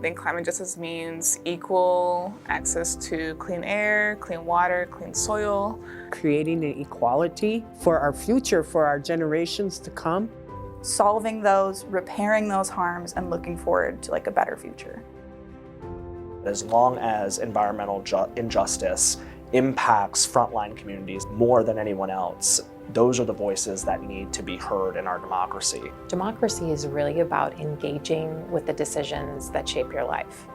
think climate justice means equal access to clean air, clean water, clean soil. Creating an equality for our future, for our generations to come. Solving those, repairing those harms, and looking forward to like a better future. As long as environmental injustice impacts frontline communities more than anyone else, those are the voices that need to be heard in our democracy. Democracy is really about engaging with the decisions that shape your life.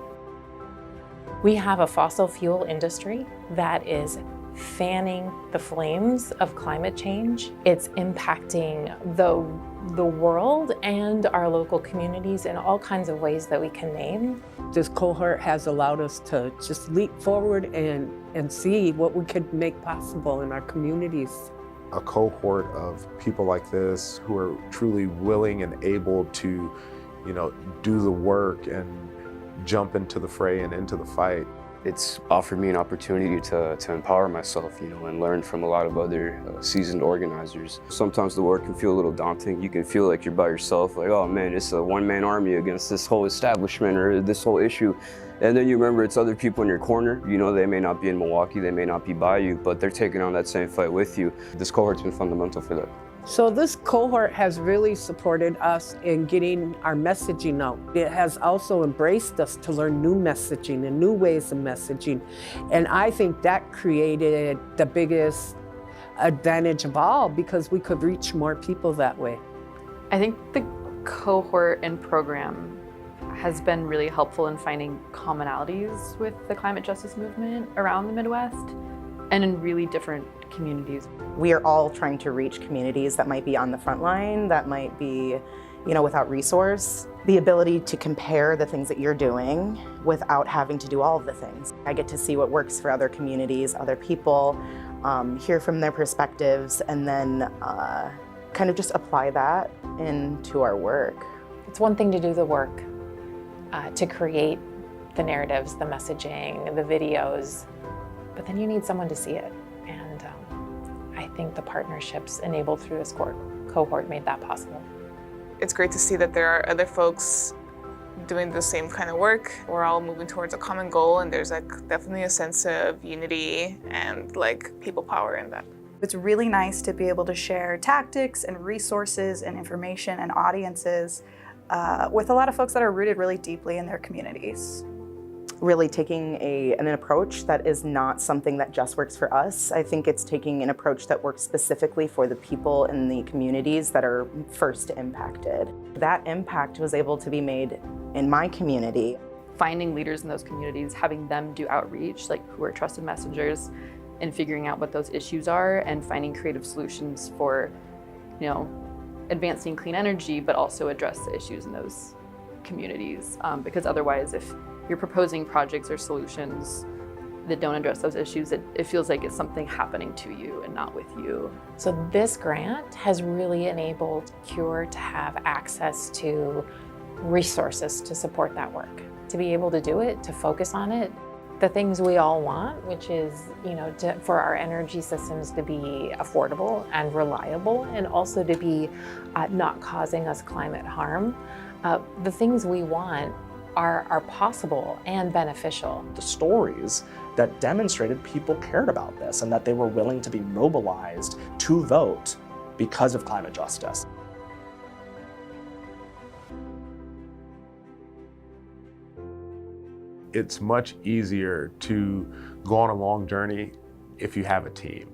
We have a fossil fuel industry that is fanning the flames of climate change. It's impacting the world and our local communities in all kinds of ways that we can name. This cohort has allowed us to just leap forward and see what we could make possible in our communities. A cohort of people like this who are truly willing and able to, do the work and jump into the fray and into the fight. It's offered me an opportunity to empower myself, and learn from a lot of other seasoned organizers. Sometimes the work can feel a little daunting. You can feel like you're by yourself, like, oh man, it's a one-man army against this whole establishment or this whole issue. And then you remember it's other people in your corner. They may not be in Milwaukee, they may not be by you, but they're taking on that same fight with you. This cohort's been fundamental for that. So this cohort has really supported us in getting our messaging out. It has also embraced us to learn new messaging and new ways of messaging. And I think that created the biggest advantage of all, because we could reach more people that way. I think the cohort and program has been really helpful in finding commonalities with the climate justice movement around the Midwest and in really different communities. We are all trying to reach communities that might be on the front line, that might be, without resource. The ability to compare the things that you're doing without having to do all of the things. I get to see what works for other communities, other people, hear from their perspectives, and then kind of just apply that into our work. It's one thing to do the work, to create the narratives, the messaging, the videos, but then you need someone to see it. And I think the partnerships enabled through this cohort made that possible. It's great to see that there are other folks doing the same kind of work. We're all moving towards a common goal, and there's definitely a sense of unity and people power in that. It's really nice to be able to share tactics and resources and information and audiences with a lot of folks that are rooted really deeply in their communities. Really taking an approach that is not something that just works for us. I think it's taking an approach that works specifically for the people in the communities that are first impacted. That impact was able to be made in my community. Finding leaders in those communities, having them do outreach, who are trusted messengers, and figuring out what those issues are and finding creative solutions for, advancing clean energy, but also address the issues in those communities. Because otherwise, if you're proposing projects or solutions that don't address those issues, it feels like it's something happening to you and not with you. So this grant has really enabled CURE to have access to resources to support that work, to be able to do it, to focus on it. The things we all want, which is, for our energy systems to be affordable and reliable, and also to be not causing us climate harm. The things we want are possible and beneficial. The stories that demonstrated people cared about this and that they were willing to be mobilized to vote because of climate justice. It's much easier to go on a long journey if you have a team.